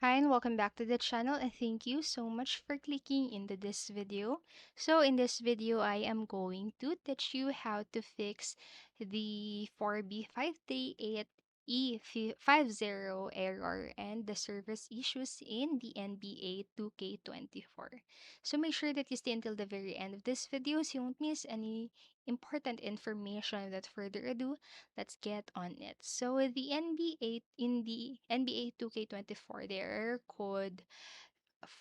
Hi and welcome back to the channel, and thank you so much for clicking into this video. So in this video, I am going to teach you how to fix the 4B538E50 error and the service issues in the NBA 2K24. So make sure that you stay until the very end of this video so you won't miss any important information. Without further ado, let's get on it. So with the NBA in the NBA 2K24, their code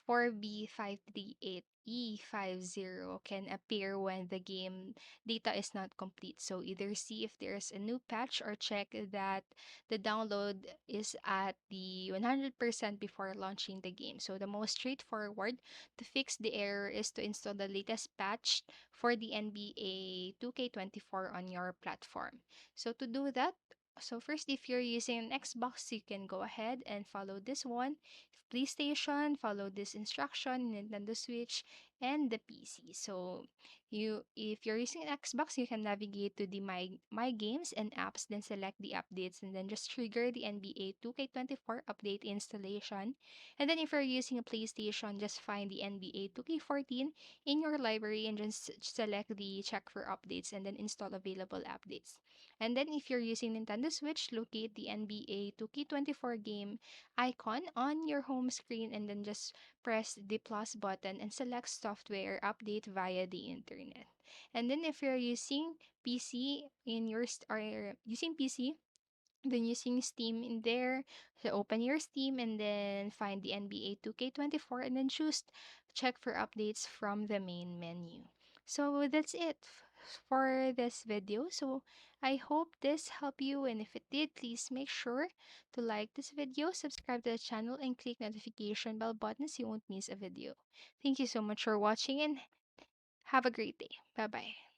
4B538E50 can appear when the game data is not complete. So either see if there's a new patch or check that the download is at the 100% before launching the game. So the most straightforward to fix the error is to install the latest patch for the NBA 2K24 on your platform. So to do that, first, if you're using an Xbox, you can go ahead and follow this one. PlayStation, follow this instruction, Nintendo Switch, and the PC. So if you're using an Xbox, you can navigate to the My Games and Apps, then select the updates, and then just trigger the NBA 2K24 update installation. And then if you're using a PlayStation, just find the NBA 2K14 in your library and just select the check for updates and then install available updates. And then if you're using Nintendo Switch, locate the NBA 2K24 game icon on your home screen and then just press the plus button and select software update via the internet. And then if you're using PC or using PC, then using Steam in there, so open your Steam and then find the NBA 2K24 and then choose check for updates from the main menu. So that's it for this video. So I hope this helped you, and if it did, please make sure to like this video, subscribe to the channel, and click notification bell button so you won't miss a video. Thank you so much for watching and have a great day. Bye bye.